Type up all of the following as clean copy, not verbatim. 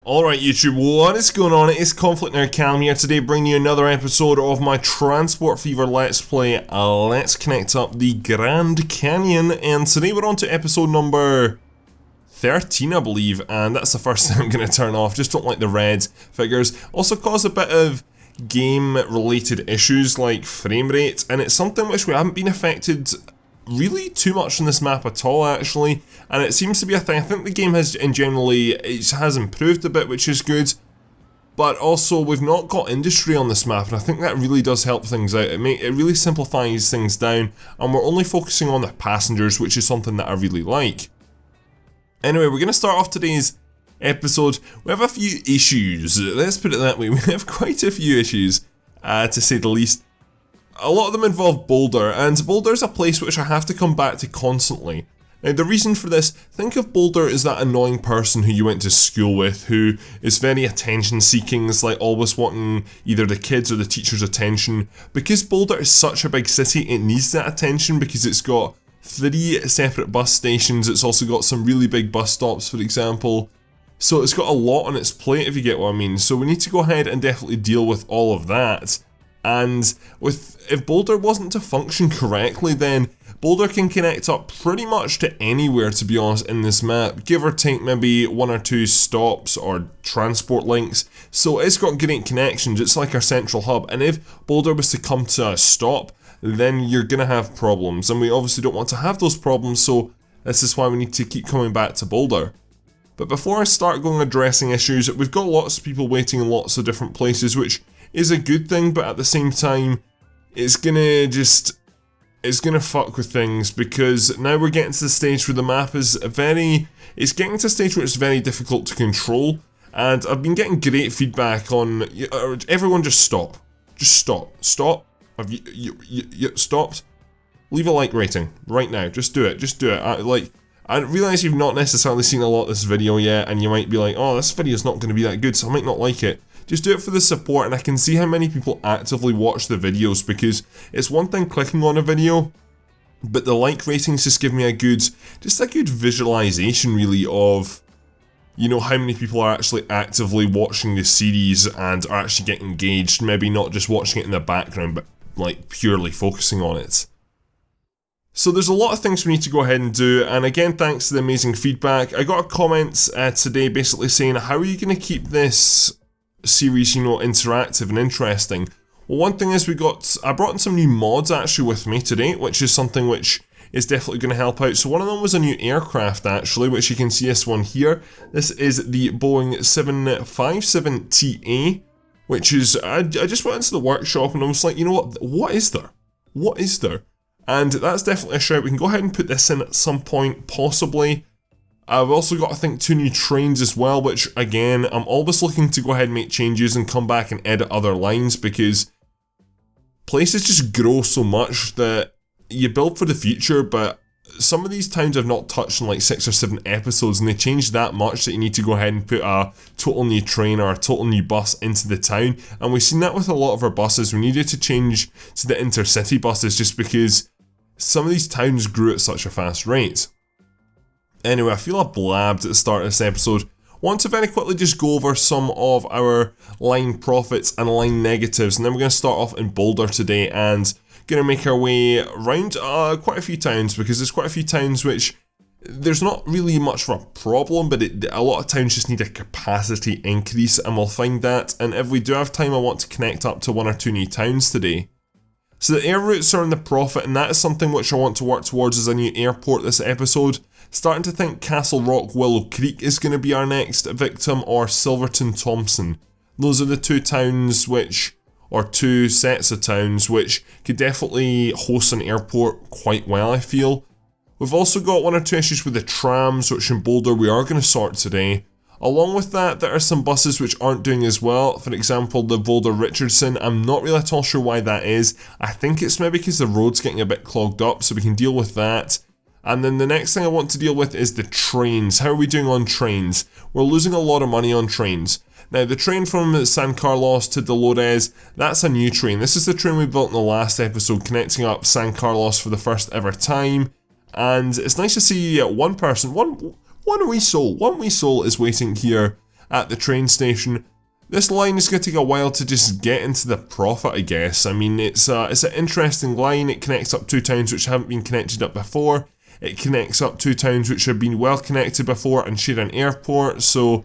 Alright YouTube, what is going on? It is ConflctNerd Cam here today, bringing you another episode of my Transport Fever Let's Play. Let's connect up the Grand Canyon, and today we're on to episode number 13 I believe, and that's the first thing I'm going to turn off. Just don't like the red figures. Also cause a bit of game related issues like frame rate, and it's something which we haven't been affected really too much on this map at all actually, and it seems to be a thing. I think the game has has improved a bit, which is good, but also we've not got industry on this map, and I think that really does help things out. It really simplifies things down, and we're only focusing on the passengers, which is something that I really like. Anyway, we're going to start off today's episode. We have a few issues, let's put it that way. We have quite a few issues, to say the least. A lot of them involve Boulder, and Boulder is a place which I have to come back to constantly. Now the reason for this, think of Boulder as that annoying person who you went to school with, who is very attention seeking, is like always wanting either the kids or the teacher's attention. Because Boulder is such a big city, it needs that attention because it's got 3 separate bus stations, it's also got some really big bus stops for example. So it's got a lot on its plate, if you get what I mean. So we need to go ahead and definitely deal with all of that. And if Boulder wasn't to function correctly, then Boulder can connect up pretty much to anywhere, to be honest, in this map, give or take maybe 1 or 2 stops or transport links. So it's got great connections, it's like our central hub, and if Boulder was to come to a stop, then you're gonna have problems, and we obviously don't want to have those problems, so this is why we need to keep coming back to Boulder. But before I start going addressing issues, we've got lots of people waiting in lots of different places, which is a good thing, but at the same time, it's gonna fuck with things, because now we're getting to the stage where the map is it's getting to a stage where it's very difficult to control, and I've been getting great feedback on, everyone just stop. Just stop. Have you stopped? Leave a like rating, right now, just do it. I realise you've not necessarily seen a lot of this video yet, and you might be like, oh, this video's not going to be that good, so I might not like it. Just do it for the support, and I can see how many people actively watch the videos, because it's one thing clicking on a video, but the like ratings just give me a good visualization really of, you know, how many people are actually actively watching the series and are actually getting engaged, maybe not just watching it in the background, but like purely focusing on it. So there's a lot of things we need to go ahead and do, and again, thanks to the amazing feedback. I got a comment today basically saying, how are you going to keep this series, you know, interactive and interesting? Well, one thing is I brought in some new mods actually with me today, which is something which is definitely going to help out. So one of them was a new aircraft actually, which you can see this one here. This is the Boeing 757TA, which is, I just went into the workshop and I was like, you know what is there? What is there? And that's definitely a shout. We can go ahead and put this in at some point, possibly. I've also got, I think, 2 new trains as well, which, again, I'm always looking to go ahead and make changes and come back and edit other lines, because places just grow so much that you build for the future, but some of these towns I've not touched in like 6 or 7 episodes, and they changed that much that you need to go ahead and put a total new train or a total new bus into the town, and we've seen that with a lot of our buses. We needed to change to the intercity buses just because some of these towns grew at such a fast rate. Anyway, I feel I blabbed at the start of this episode. Want to very quickly just go over some of our line profits and line negatives, and then we're going to start off in Boulder today and going to make our way around quite a few towns, because there's quite a few towns which there's not really much of a problem, but a lot of towns just need a capacity increase, and we'll find that. And if we do have time, I want to connect up to 1 or 2 new towns today. So the air routes are in the profit, and that is something which I want to work towards as a new airport this episode. Starting to think Castle Rock Willow Creek is going to be our next victim, or Silverton Thompson. Those are the 2 towns or 2 sets of towns which could definitely host an airport quite well, I feel. We've also got 1 or 2 issues with the trams, which in Boulder we are going to sort today. Along with that, there are some buses which aren't doing as well. For example, the Boulder Richardson, I'm not really at all sure why that is. I think it's maybe because the road's getting a bit clogged up, so we can deal with that. And then the next thing I want to deal with is the trains. How are we doing on trains? We're losing a lot of money on trains. Now, the train from San Carlos to Dolores, that's a new train. This is the train we built in the last episode, connecting up San Carlos for the first ever time. And it's nice to see one wee soul is waiting here at the train station. This line is going to take a while to just get into the profit, I guess. I mean, it's an interesting line. It connects up 2 towns which haven't been connected up before. It connects up 2 towns which have been well connected before and share an airport, so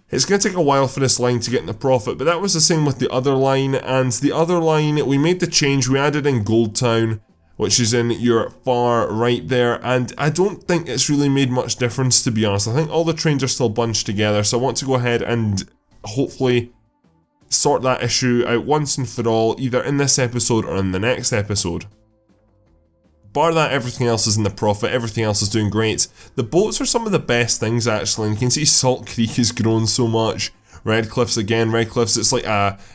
it's going to take a while for this line to get in the profit, but that was the same with the other line, and the other line, we made the change, we added in Goldtown, which is in your far right there, and I don't think it's really made much difference, to be honest. I think all the trains are still bunched together, so I want to go ahead and hopefully sort that issue out once and for all, either in this episode or in the next episode. Bar that, everything else is in the profit, everything else is doing great. The boats are some of the best things actually, and you can see Salt Creek has grown so much. Redcliffs again, Redcliffs, it's like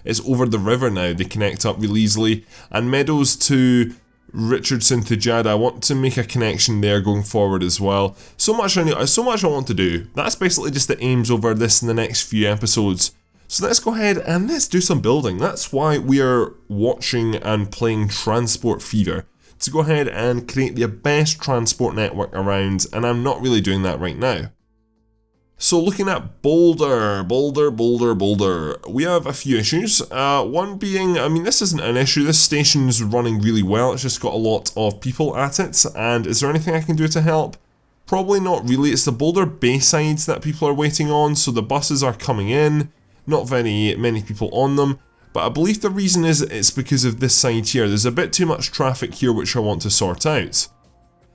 it's over the river now, they connect up really easily. And Meadows to Richardson to Jada, I want to make a connection there going forward as well. So much I want to do. That's basically just the aims over this in the next few episodes. So let's go ahead and let's do some building. That's why we are watching and playing Transport Fever, to go ahead and create the best transport network around, and I'm not really doing that right now. So looking at Boulder, we have a few issues. One being, I mean, this isn't an issue, this station's running really well, it's just got a lot of people at it, and is there anything I can do to help? Probably not really. It's the Boulder Baysides that people are waiting on, so the buses are coming in, not very many people on them. But I believe the reason is it's because of this side here. There's a bit too much traffic here which I want to sort out.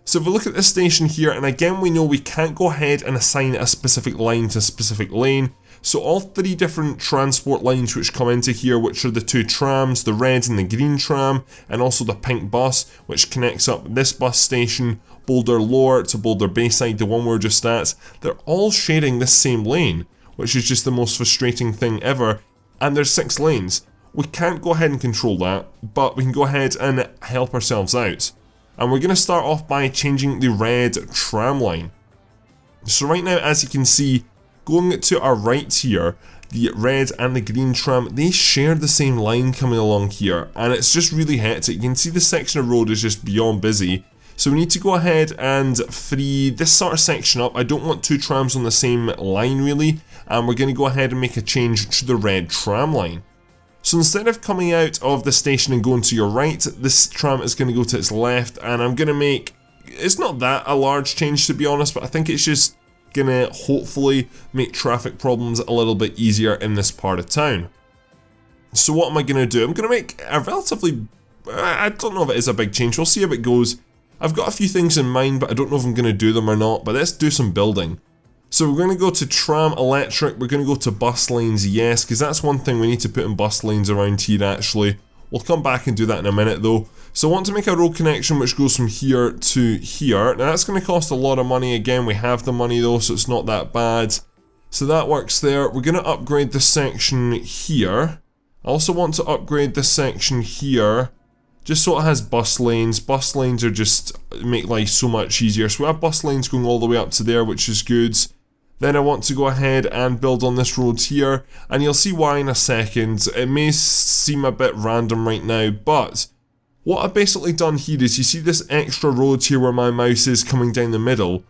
So if we look at this station here, and again we know we can't go ahead and assign a specific line to a specific lane. So all 3 different transport lines which come into here, which are the 2 trams, the red and the green tram, and also the pink bus, which connects up this bus station, Boulder Lower to Boulder Bayside, the one we're just at, they're all sharing this same lane, which is just the most frustrating thing ever. And there's 6 lanes. We can't go ahead and control that, but we can go ahead and help ourselves out. And we're going to start off by changing the red tram line. So right now, as you can see, going to our right here, the red and the green tram, they share the same line coming along here, and it's just really hectic. You can see the section of road is just beyond busy. So we need to go ahead and free this sort of section up. I don't want 2 trams on the same line really, and we're going to go ahead and make a change to the red tram line. So instead of coming out of the station and going to your right, this tram is going to go to its left, and I'm going to make, it's not that a large change to be honest, but I think it's just going to hopefully make traffic problems a little bit easier in this part of town. So what am I going to do? I'm going to make a relatively, I don't know if it is a big change, we'll see how it goes. I've got a few things in mind, but I don't know if I'm going to do them or not, but let's do some building. So we're going to go to tram electric, we're going to go to bus lanes, yes, because that's one thing we need to put in bus lanes around here actually. We'll come back and do that in a minute though. So I want to make a road connection which goes from here to here. Now that's going to cost a lot of money, again we have the money though, so it's not that bad. So that works there. We're going to upgrade this section here. I also want to upgrade this section here, just so it has bus lanes. Bus lanes are just make life so much easier. So we have bus lanes going all the way up to there, which is good. Then I want to go ahead and build on this road here, and you'll see why in a second. It may seem a bit random right now, but what I've basically done here is, you see this extra road here where my mouse is coming down the middle.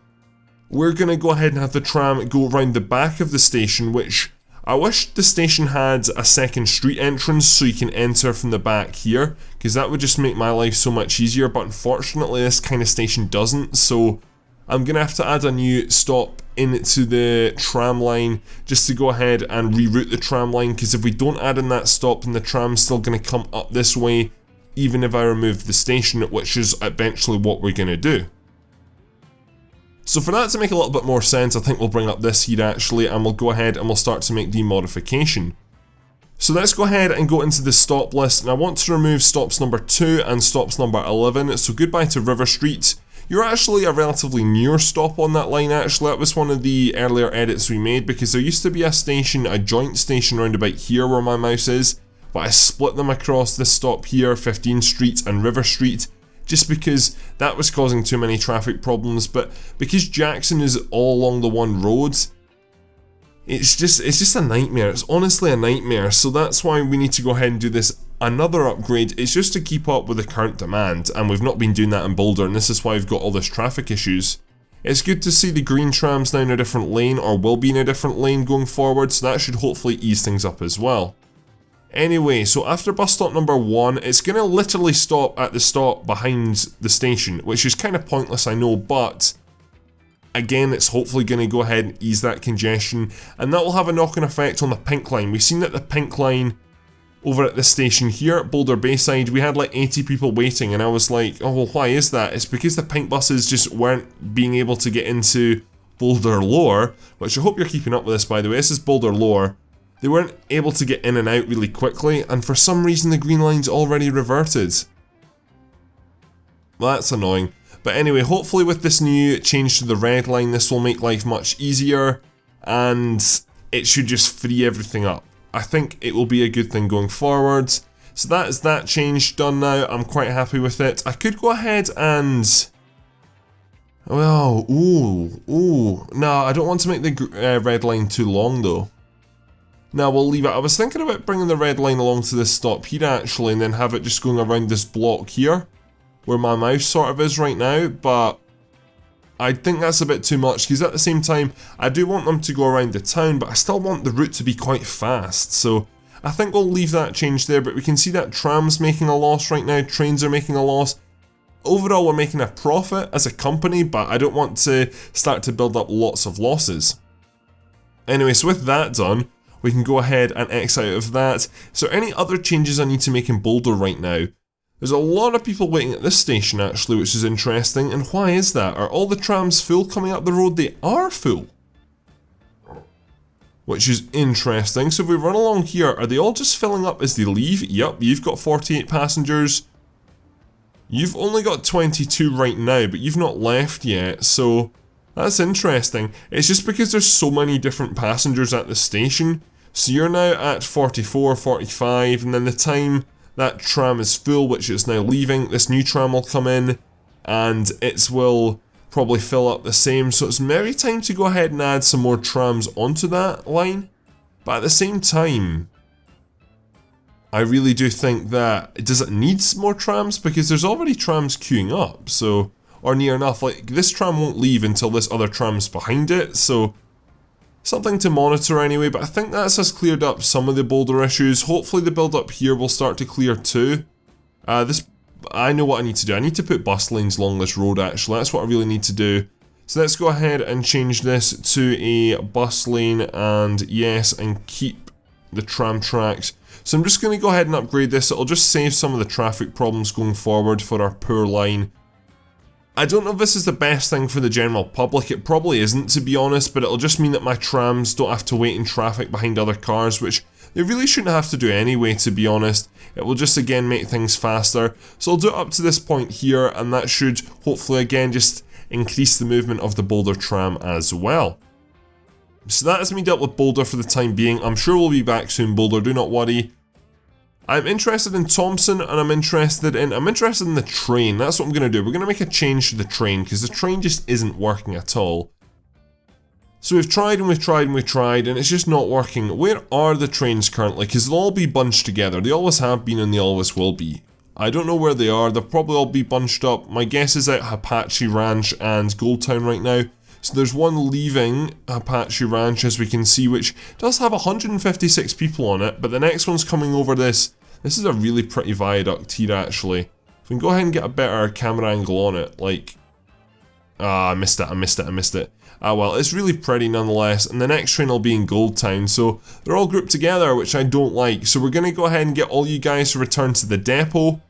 We're going to go ahead and have the tram go around the back of the station, which I wish the station had a second street entrance so you can enter from the back here, because that would just make my life so much easier, but unfortunately this kind of station doesn't, so I'm going to have to add a new stop into the tram line just to go ahead and reroute the tram line, because if we don't add in that stop then the tram's still going to come up this way even if I remove the station, which is eventually what we're going to do. So for that to make a little bit more sense, I think we'll bring up this here actually, and we'll go ahead and we'll start to make the modification. So let's go ahead and go into the stop list, and I want to remove stops number 2 and stops number 11, so goodbye to River Street. You're actually a relatively newer stop on that line actually. That was one of the earlier edits we made, because there used to be a station, a joint station round about here where my mouse is, but I split them across this stop here, 15th Street and River Street, just because that was causing too many traffic problems. But because Jackson is all along the one road, it's just a nightmare. It's honestly a nightmare, so that's why we need to go ahead and do this another upgrade. It's just to keep up with the current demand, and we've not been doing that in Boulder, and this is why we've got all this traffic issues. It's good to see the green trams now in a different lane, or will be in a different lane going forward, so that should hopefully ease things up as well. Anyway, so after bus stop number 1, it's going to literally stop at the stop behind the station, which is kind of pointless, I know, but again, it's hopefully going to go ahead and ease that congestion, and that will have a knock-on effect on the pink line. We've seen that the pink line over at this station here at Boulder Bayside, we had like 80 people waiting, and I was like, oh well, why is that? It's because the pink buses just weren't being able to get into Boulder Lower, which I hope you're keeping up with this, by the way. This is Boulder Lower. They weren't able to get in and out really quickly, and for some reason the green line's already reverted. Well, that's annoying. But anyway, hopefully with this new change to the red line, this will make life much easier, and it should just free everything up. I think it will be a good thing going forward. So that is that change done now. I'm quite happy with it. I could go ahead and... well, no, I don't want to make the red line too long though. Now we'll leave it. I was thinking about bringing the red line along to this stop here actually, and then have it just going around this block here, where my mouse sort of is right now, but I think that's a bit too much, because at the same time, I do want them to go around the town, but I still want the route to be quite fast, so I think we'll leave that change there. But we can see that Tram's making a loss right now, trains are making a loss. Overall, we're making a profit as a company, but I don't want to start to build up lots of losses. Anyway, so with that done, we can go ahead and X out of that. So any other changes I need to make in Boulder right now? There's a lot of people waiting at this station actually, which is interesting. And why is that? Are all the trams full coming up the road? They are full, which is interesting. So if we run along here, are they all just filling up as they leave? Yep, you've got 48 passengers. You've only got 22 right now, but you've not left yet, so that's interesting. It's just because there's so many different passengers at the station. So you're now at 44, 45, and then the time that tram is full, which is now leaving, this new tram will come in, and it will probably fill up the same. So it's maybe time to go ahead and add some more trams onto that line. But at the same time, I really do think that, does it need more trams? Because there's already trams queuing up, so, or near enough. Like, this tram won't leave until this other tram's behind it, so something to monitor anyway. But I think that's has cleared up some of the Boulder issues. Hopefully the build up here will start to clear too. I know what I need to do. I need to put bus lanes along this road actually. That's what I really need to do. So let's go ahead and change this to a bus lane, and yes, and keep the tram tracks. So I'm just going to go ahead and upgrade this. It'll just save some of the traffic problems going forward for our poor line. I don't know if this is the best thing for the general public. It probably isn't, to be honest, but it'll just mean that my trams don't have to wait in traffic behind other cars, which they really shouldn't have to do anyway, to be honest. It will just again make things faster. So I'll do it up to this point here, and that should hopefully again just increase the movement of the Boulder tram as well. So that has me dealt with Boulder for the time being. I'm sure we'll be back soon, Boulder, do not worry. I'm interested in Thompson, and I'm interested in the train. That's what I'm going to do. We're going to make a change to the train, because the train just isn't working at all. So we've tried and we've tried and we've tried, and it's just not working. Where are the trains currently? Because they'll all be bunched together. They always have been and they always will be. I don't know where they are. They'll probably all be bunched up. My guess is at Apache Ranch and Goldtown right now. So there's one leaving Apache Ranch, as we can see, which does have 156 people on it, but the next one's coming over this. This is a really pretty viaduct here, actually. If we can go ahead and get a better camera angle on it, like... I missed it. Ah well, it's really pretty nonetheless, and the next train will be in Goldtown, so they're all grouped together, which I don't like. So we're going to go ahead and get all you guys to return to the depot,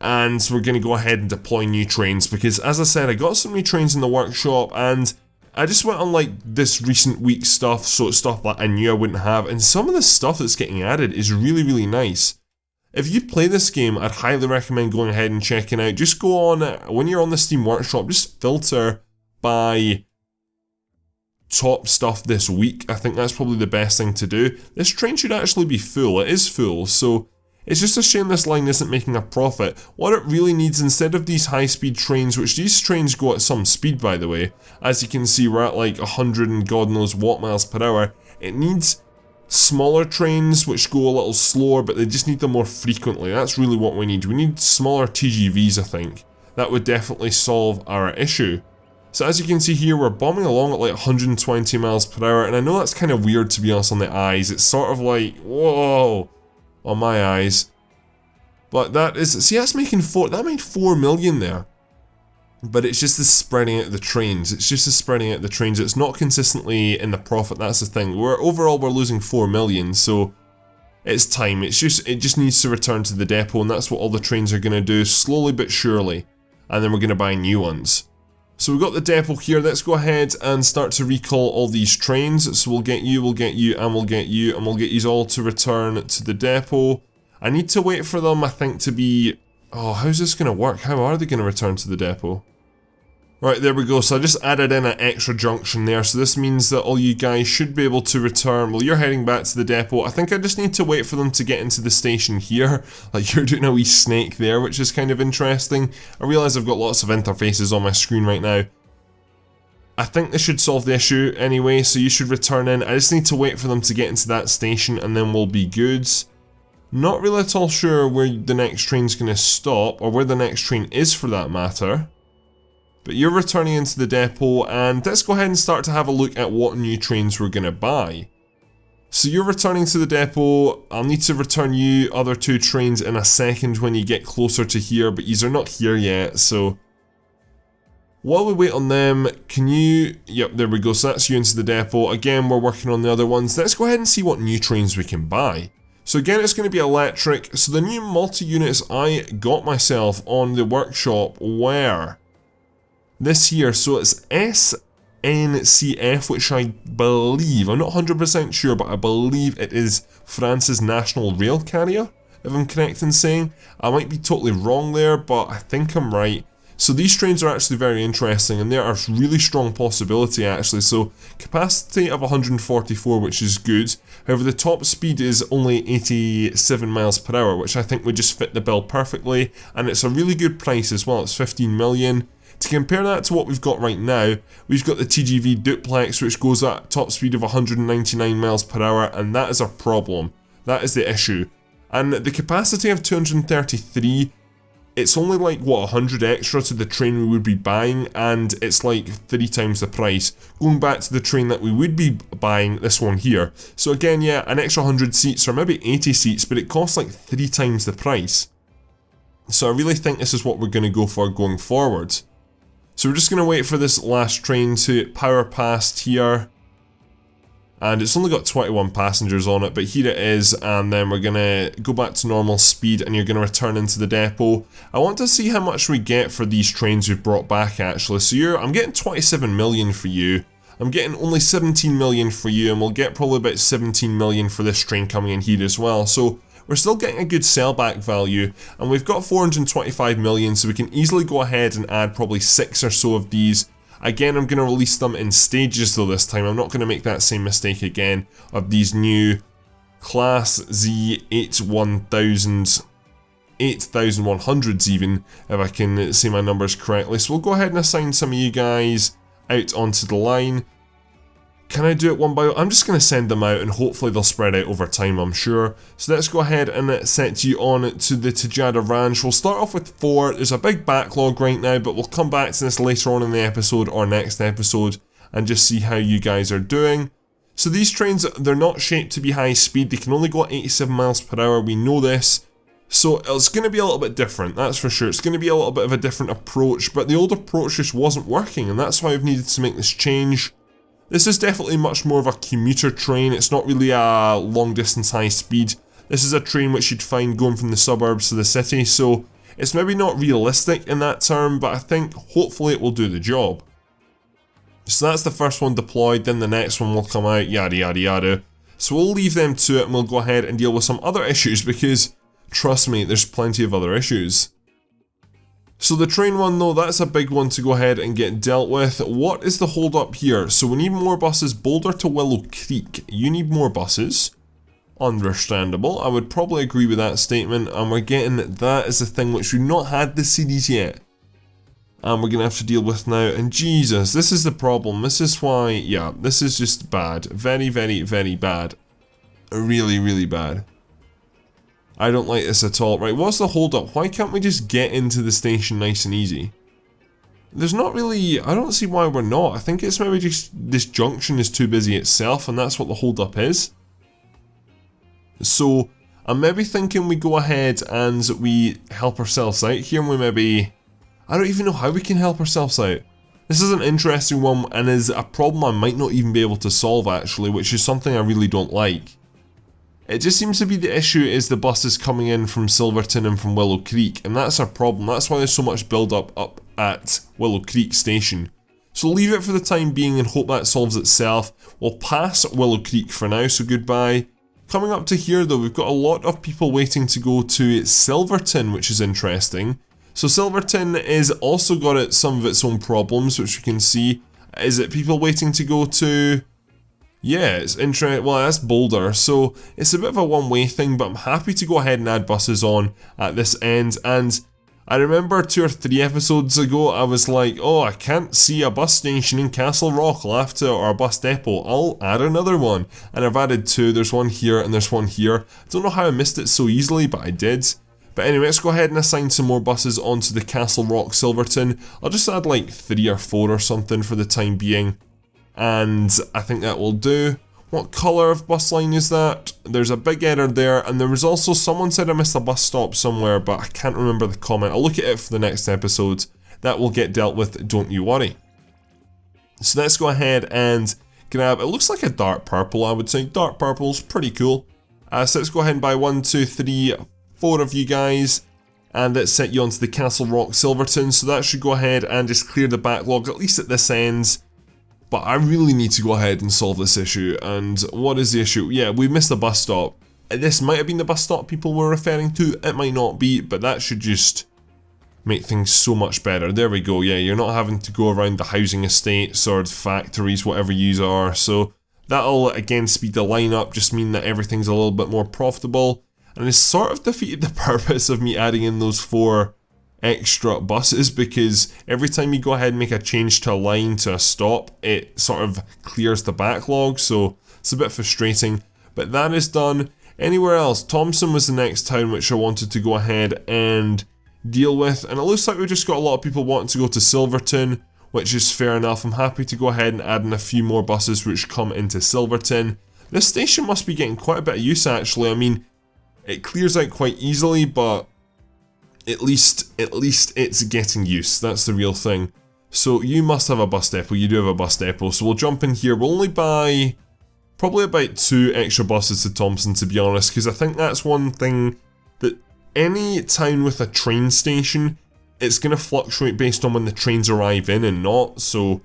and we're going to go ahead and deploy new trains, because as I said, I got some new trains in the workshop, and I just went on like this recent week stuff, so it's stuff that I knew I wouldn't have, and some of the stuff that's getting added is really, really nice. If you play this game, I'd highly recommend going ahead and checking out. Just go on, when you're on the Steam Workshop, just filter by top stuff this week. I think that's probably the best thing to do. This train should actually be full. It is full, so it's just a shame this line isn't making a profit. What it really needs, instead of these high-speed trains, which these trains go at some speed, by the way, as you can see, we're at like 100 and God knows what miles per hour, it needs smaller trains which go a little slower, but they just need them more frequently. That's really what we need. We need smaller TGVs, I think. That would definitely solve our issue. So as you can see here, we're bombing along at like 120 miles per hour, and I know that's kind of weird to be honest on the eyes. It's sort of like, whoa, on my eyes. But that is, see, that's making that made 4 million there. But it's just the spreading out the trains. It's just the spreading out the trains. It's not consistently in the profit, that's the thing. Overall we're losing 4 million, so it's time. It just needs to return to the depot, and that's what all the trains are going to do, slowly but surely. And then we're going to buy new ones. So we've got the depot here. Let's go ahead and start to recall all these trains. So we'll get you, and we'll get you, and we'll get you all to return to the depot. I need to wait for them, I think, to be... Oh, how's this going to work? How are they going to return to the depot? Right, there we go. So I just added in an extra junction there. So this means that all you guys should be able to return. Well, you're heading back to the depot. I think I just need to wait for them to get into the station here. Like, you're doing a wee snake there, which is kind of interesting. I realise I've got lots of interfaces on my screen right now. I think this should solve the issue anyway, so you should return in. I just need to wait for them to get into that station, and then we'll be good. Not really at all sure where the next train's going to stop, or where the next train is for that matter. But you're returning into the depot, and let's go ahead and start to have a look at what new trains we're going to buy. So you're returning to the depot. I'll need to return you other 2 trains in a second when you get closer to here, but these are not here yet, so... While we wait on them, can you... Yep, there we go, so that's you into the depot. Again, we're working on the other ones. Let's go ahead and see what new trains we can buy. So again, it's going to be electric. So the new multi-units I got myself on the workshop were this here. So it's SNCF, which I believe, I'm not 100% sure, but I believe it is France's national rail carrier, if I'm correct in saying. I might be totally wrong there, but I think I'm right. So these trains are actually very interesting, and they are a really strong possibility actually. So capacity of 144, which is good. However, the top speed is only 87 miles per hour, which I think would just fit the bill perfectly, and it's a really good price as well. It's 15 million. To compare that to what we've got right now, we've got the TGV Duplex, which goes at top speed of 199 miles per hour, and that is a problem. That is the issue. And the capacity of 233, it's only like, what, 100 extra to the train we would be buying, and it's like 3 times the price. Going back to the train that we would be buying, this one here. So again, yeah, an extra 100 seats, or maybe 80 seats, but it costs like 3 times the price. So I really think this is what we're going to go for going forward. So we're just going to wait for this last train to power past here. And it's only got 21 passengers on it, but here it is, and then we're going to go back to normal speed, and you're going to return into the depot. I want to see how much we get for these trains we've brought back actually. So I'm getting 27 million for you. I'm getting only 17 million for you, and we'll get probably about 17 million for this train coming in here as well. So we're still getting a good sellback value, and we've got 425 million, so we can easily go ahead and add probably 6 or so of these. Again, I'm going to release them in stages though this time. I'm not going to make that same mistake again of these new Class Z 8100s even, if I can say my numbers correctly. So we'll go ahead and assign some of you guys out onto the line. Can I do it one by one? I'm just going to send them out, and hopefully they'll spread out over time, I'm sure. So let's go ahead and set you on to the Tejada Ranch. We'll start off with 4. There's a big backlog right now, but we'll come back to this later on in the episode or next episode and just see how you guys are doing. So these trains, they're not shaped to be high speed. They can only go at 87 miles per hour. We know this. So it's going to be a little bit different, that's for sure. It's going to be a little bit of a different approach, but the old approach just wasn't working, and that's why I've needed to make this change. This is definitely much more of a commuter train. It's not really a long distance high speed. This is a train which you'd find going from the suburbs to the city, so it's maybe not realistic in that term, but I think hopefully it will do the job. So that's the first one deployed, then the next one will come out, yada yada yada. So we'll leave them to it, and we'll go ahead and deal with some other issues, because trust me, there's plenty of other issues. So the train one though, that's a big one to go ahead and get dealt with. What is the hold up here? So we need more buses, Boulder to Willow Creek. You need more buses. Understandable, I would probably agree with that statement, and we're getting that is the thing which we've not had this series yet. And we're going to have to deal with now, and Jesus, this is the problem. This is why, yeah, this is just bad. Very, very, very bad. Really, really bad. I don't like this at all. Right, what's the hold up? Why can't we just get into the station nice and easy? there's not really, I don't see why we're not. I think it's maybe just this junction is too busy itself, and that's what the hold up is. So I'm maybe thinking we go ahead and we help ourselves out here, and we maybe, I don't even know how we can help ourselves out. This is an interesting one and is a problem I might not even be able to solve actually, which is something I really don't like. It just seems to be the issue is the buses coming in from Silverton and from Willow Creek, and that's our problem. That's why there's so much build up at Willow Creek Station. So leave it for the time being and hope that solves itself. We'll pass Willow Creek for now, so goodbye. Coming up to here though, we've got a lot of people waiting to go to Silverton, which is interesting. So Silverton is also got some of its own problems, which you can see. Is it people waiting to go to... Yeah, it's interesting. Well, that's Boulder, so it's a bit of a one-way thing, but I'm happy to go ahead and add buses on at this end. And I remember 2 or 3 episodes ago, I was like, oh, I can't see a bus station in Castle Rock, I'll have to, or a bus depot, I'll add another one. And I've added 2, there's one here and there's one here. I don't know how I missed it so easily, but I did. But anyway, let's go ahead and assign some more buses onto the Castle Rock Silverton. I'll just add like 3 or 4 or something for the time being. And I think that will do. What colour of bus line is that? There's a big error there, and there was also someone said I missed a bus stop somewhere, but I can't remember the comment. I'll look at it for the next episode. That will get dealt with, don't you worry. So let's go ahead and grab, it looks like a dark purple, I would say. Dark purple's pretty cool. So let's go ahead and buy 1, 2, 3, 4 of you guys, and let's set you onto the Castle Rock Silverton. So that should go ahead and just clear the backlog, at least at this end. But I really need to go ahead and solve this issue. And what is the issue? Yeah, we missed a bus stop. This might have been the bus stop people were referring to. It might not be, but that should just make things so much better. There we go. Yeah, you're not having to go around the housing estates or the factories, whatever yous are. So that'll again speed the line up, just mean that everything's a little bit more profitable. And it's sort of defeated the purpose of me adding in those 4 extra buses, because every time you go ahead and make a change to a line to a stop, it sort of clears the backlog, so it's a bit frustrating. But that is done. Anywhere else? Thompson was the next town which I wanted to go ahead and deal with, and it looks like we've just got a lot of people wanting to go to Silverton, which is fair enough. I'm happy to go ahead and add in a few more buses which come into Silverton. This station must be getting quite a bit of use actually. I mean, it clears out quite easily, but at least it's getting use. That's the real thing. So you must have a bus depot. You do have a bus depot. So we'll jump in here. We'll only buy probably about 2 extra buses to Thompson, to be honest, because I think that's one thing that any town with a train station, it's going to fluctuate based on when the trains arrive in and not. So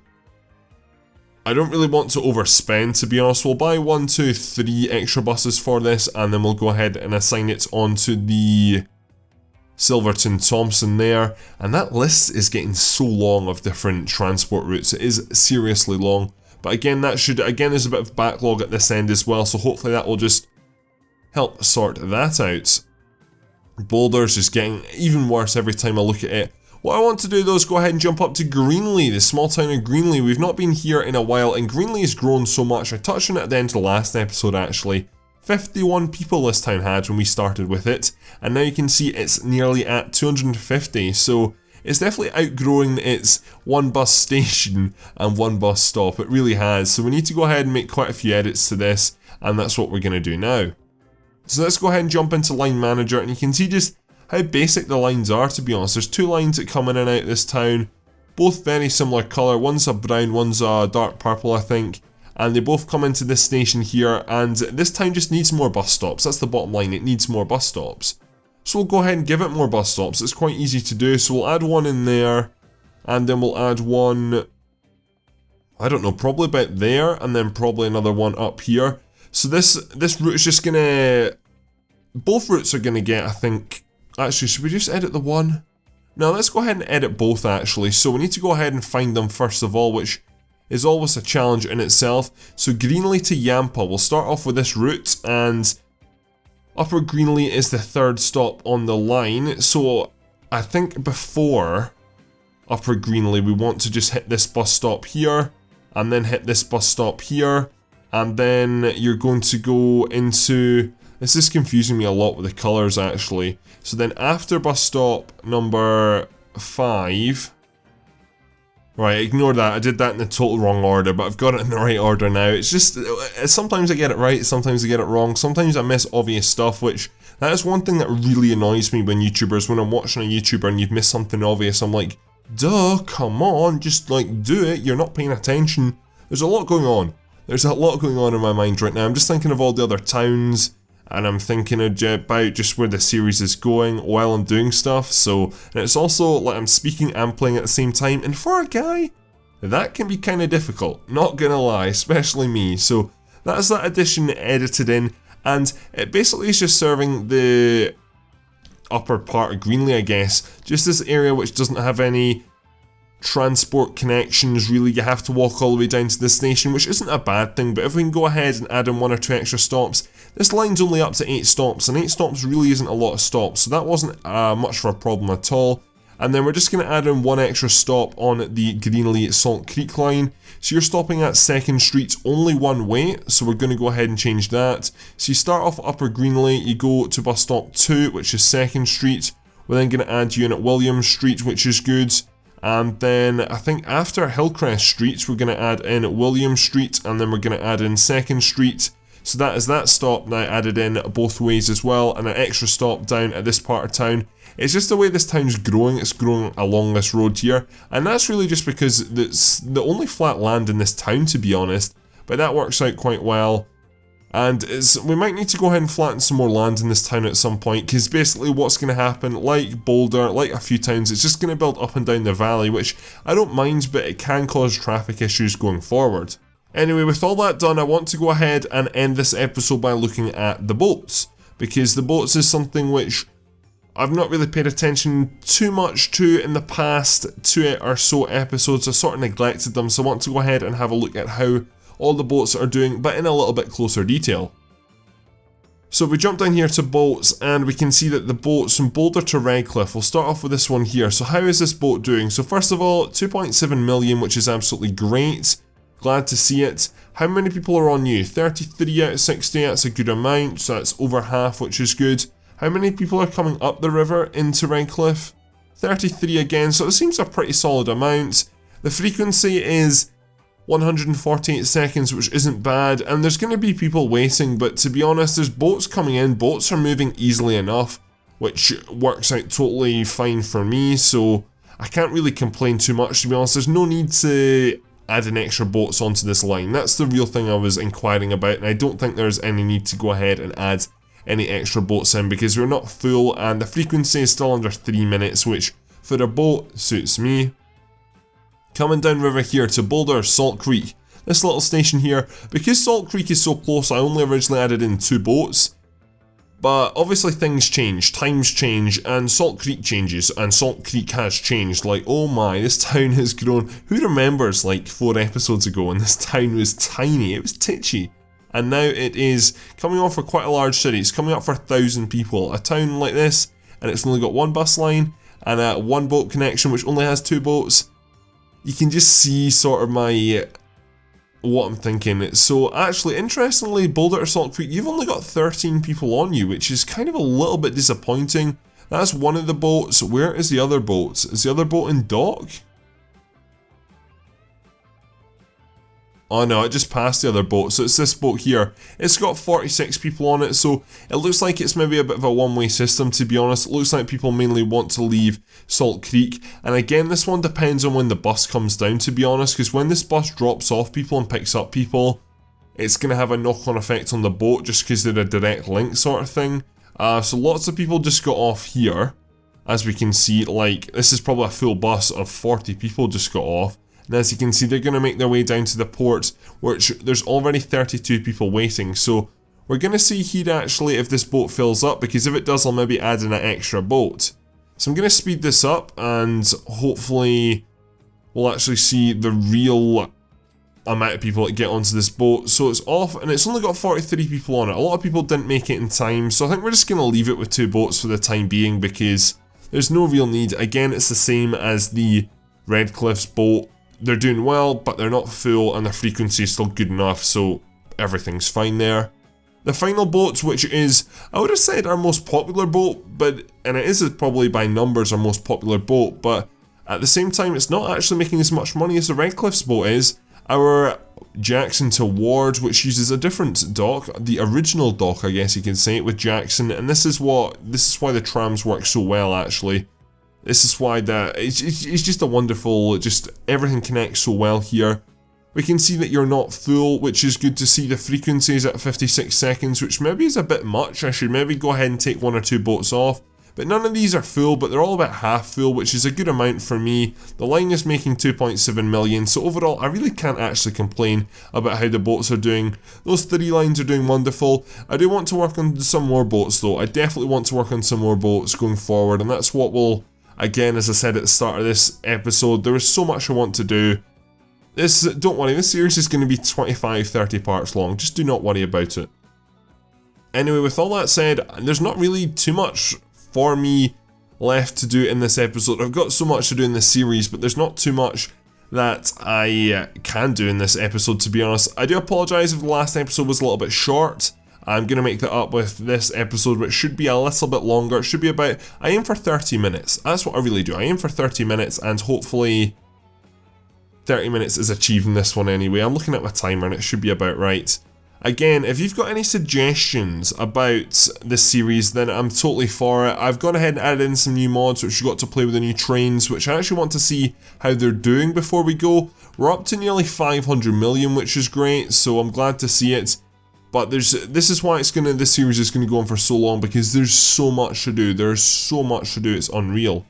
I don't really want to overspend, to be honest. We'll buy 1, 2, 3 extra buses for this, and then we'll go ahead and assign it onto the Silverton Thompson there. And that list is getting so long of different transport routes. It is seriously long. But again, that should, again, there's a bit of backlog at this end as well, so hopefully that will just help sort that out. Boulder's just getting even worse every time I look at it. What I want to do though is go ahead and jump up to Greenlee, the small town of Greenlee. We've not been here in a while, and Greenlee has grown so much. I touched on it at the end of the last episode actually. 51 people this town had when we started with it, and now you can see it's nearly at 250, so it's definitely outgrowing its 1 bus station and 1 bus stop. It really has, so we need to go ahead and make quite a few edits to this, and that's what we're going to do now. So let's go ahead and jump into Line Manager, and you can see just how basic the lines are, to be honest. There's 2 lines that come in and out of this town, both very similar colour. One's a brown, one's a dark purple, I think. And they both come into this station here, and this town just needs more bus stops. That's the bottom line, it needs more bus stops. So we'll go ahead and give it more bus stops. It's quite easy to do, so we'll add 1 in there, and then we'll add 1, I don't know, probably about there, and then probably another 1 up here. So this route is just gonna, both routes are gonna get, I think, actually, should we just edit the 1? No, let's go ahead and edit both actually. So we need to go ahead and find them first of all, which is always a challenge in itself. So Greenlee to Yampa, we'll start off with this route, and Upper Greenlee is the 3rd stop on the line. So I think before Upper Greenlee, we want to just hit this bus stop here, and then hit this bus stop here, and then you're going to go into, this is confusing me a lot with the colours actually. So then after bus stop number 5, Right, ignore that. I did that in the total wrong order, but I've got it in the right order now. It's just, sometimes I get it right, sometimes I get it wrong, sometimes I miss obvious stuff, which, that is one thing that really annoys me when YouTubers, when I'm watching a YouTuber and you've missed something obvious, I'm like, duh, come on, just like, do it, you're not paying attention. There's a lot going on. There's a lot going on in my mind right now. I'm just thinking of all the other towns, and I'm thinking about just where the series is going while I'm doing stuff, so, and it's also like I'm speaking and playing at the same time, and for a guy, that can be kind of difficult, not gonna lie, especially me, so that's that addition edited in, and it basically is just serving the upper part of Greenlee, I guess, just this area which doesn't have any transport connections really. You have to walk all the way down to the station, which isn't a bad thing, but if we can go ahead and add in 1 or 2 extra stops, this line's only up to 8 stops, and 8 stops really isn't a lot of stops, so that wasn't much of a problem at all. And then we're just going to add in 1 extra stop on the Greenlee Salt Creek line, so you're stopping at 2nd Street only one way, so we're going to go ahead and change that. So you start off Upper Greenlee, you go to bus stop 2, which is 2nd Street, we're then going to add you in at William Street, which is good. And then I think after Hillcrest Street, we're going to add in William Street, and then we're going to add in 2nd Street. So that is that stop now added in both ways as well, and an extra stop down at this part of town. It's just the way this town's growing, it's growing along this road here, and that's really just because it's the only flat land in this town, to be honest, but that works out quite well. And we might need to go ahead and flatten some more land in this town at some point, because basically what's going to happen, like Boulder, like a few towns, it's just going to build up and down the valley, which I don't mind, but it can cause traffic issues going forward. Anyway, with all that done, I want to go ahead and end this episode by looking at the boats, because the boats is something which I've not really paid attention too much to in the past 2 or so episodes. I sort of neglected them, so I want to go ahead and have a look at how all the boats are doing, but in a little bit closer detail. So we jump down here to boats, and we can see that the boats from Boulder to Redcliffe, we'll start off with this one here. So how is this boat doing? So first of all, 2.7 million, which is absolutely great. Glad to see it. How many people are on you? 33 out of 60, that's a good amount, so that's over half, which is good. How many people are coming up the river into Redcliffe? 33 again, so it seems a pretty solid amount. The frequency is 148 seconds, which isn't bad, and there's going to be people waiting, but to be honest, there's boats coming in, boats are moving easily enough, which works out totally fine for me, so I can't really complain too much, to be honest. There's no need to add in extra boats onto this line. That's the real thing I was inquiring about, and I don't think there's any need to go ahead and add any extra boats in, because we're not full, and the frequency is still under 3 minutes, which for a boat suits me. Coming down river here to Boulder, Salt Creek. This little station here, because Salt Creek is so close, I only originally added in 2 boats. But obviously things change, times change, and Salt Creek changes, and Salt Creek has changed. Like, oh my, this town has grown. Who remembers like 4 episodes ago and this town was tiny, it was titchy. And now it is coming on for quite a large city, it's coming up for 1,000 people. A town like this, and it's only got 1 bus line, and a 1 boat connection which only has 2 boats. You can just see sort of what I'm thinking. So actually, interestingly, Boulder to Salt Creek, you've only got 13 people on you, which is kind of a little bit disappointing. That's one of the boats. Where is the other boat? Is the other boat in dock? Oh no, it just passed the other boat, so it's this boat here. It's got 46 people on it, so it looks like it's maybe a bit of a one-way system, to be honest. It looks like people mainly want to leave Salt Creek, and again, this one depends on when the bus comes down, to be honest, because when this bus drops off people and picks up people, it's going to have a knock-on effect on the boat, just because they're a direct link sort of thing. So lots of people just got off here, as we can see. Like, this is probably a full bus of 40 people just got off. And as you can see, they're going to make their way down to the port, which there's already 32 people waiting. So we're going to see here actually if this boat fills up, because if it does, I'll maybe add in an extra boat. So I'm going to speed this up, and hopefully we'll actually see the real amount of people that get onto this boat. So it's off, and it's only got 43 people on it. A lot of people didn't make it in time, so I think we're just going to leave it with 2 boats for the time being, because there's no real need. Again, it's the same as the Redcliffe's boat. They're doing well, but they're not full, and their frequency is still good enough, so everything's fine there. The final boat, which is, I would have said our most popular boat, and it is probably by numbers our most popular boat, but At the same time, it's not actually making as much money as the Redcliffe's boat is. Our Jackson to Ward, which uses a different dock, the original dock I guess you can say, with Jackson, and this is why the trams work so well actually. This is why it's just a wonderful, just everything connects so well here. We can see that you're not full, which is good to see. The frequency is at 56 seconds, which maybe is a bit much. I should maybe go ahead and take 1 or 2 boats off. But none of these are full, but they're all about half full, which is a good amount for me. The line is making 2.7 million, so overall I really can't actually complain about how the boats are doing. Those 3 lines are doing wonderful. I do want to work on some more boats though. I definitely want to work on some more boats going forward, and that's what will, again, as I said at the start of this episode, there is so much I want to do. Don't worry, this series is going to be 25-30 parts long, just do not worry about it. Anyway, with all that said, there's not really too much for me left to do in this episode. I've got so much to do in this series, but there's not too much that I can do in this episode, to be honest. I do apologise if the last episode was a little bit short. I'm going to make that up with this episode, which should be a little bit longer. It should be about, I aim for 30 minutes. That's what I really do. I aim for 30 minutes, and hopefully 30 minutes is achieving this one anyway. I'm looking at my timer and it should be about right. Again, if you've got any suggestions about this series, then I'm totally for it. I've gone ahead and added in some new mods, which you got to play with the new trains, which I actually want to see how they're doing before we go. We're up to nearly 500 million, which is great, so I'm glad to see it. But this is why this series is going to go on for so long, because there's so much to do. There's so much to do, it's unreal.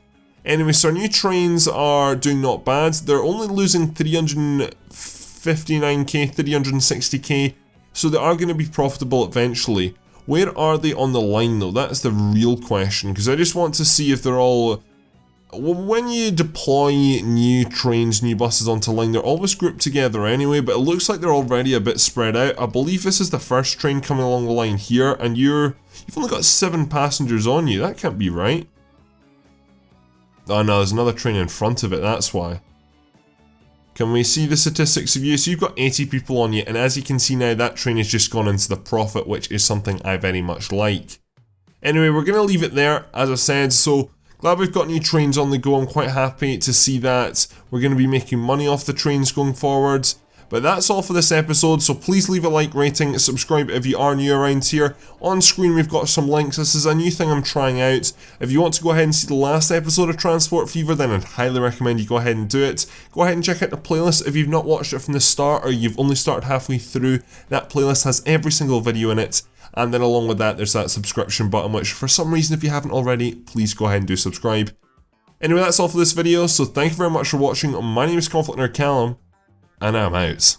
Anyway, so our new trains are doing not bad. They're only losing 359k, 360k. So they are going to be profitable eventually. Where are they on the line though? That's the real question, because I just want to see if they're all... When you deploy new trains, new buses onto line, they're always grouped together anyway, but it looks like they're already a bit spread out. I believe this is the first train coming along the line here, and you've only got 7 passengers on you. That can't be right. Oh no, there's another train in front of it, that's why. Can we see the statistics of you? So you've got 80 people on you, and as you can see now, that train has just gone into the profit, which is something I very much like. Anyway, we're going to leave it there, as I said, so glad we've got new trains on the go. I'm quite happy to see that we're going to be making money off the trains going forward. But that's all for this episode, so please leave a like, rating, subscribe if you are new around here. On screen we've got some links. This is a new thing I'm trying out. If you want to go ahead and see the last episode of Transport Fever, then I'd highly recommend you go ahead and do it. Go ahead and check out the playlist if you've not watched it from the start, or you've only started halfway through. That playlist has every single video in it. And then along with that, there's that subscription button, which for some reason, if you haven't already, please go ahead and do subscribe. Anyway, that's all for this video, so thank you very much for watching. My name is ConflctNerd Callum, and I'm out.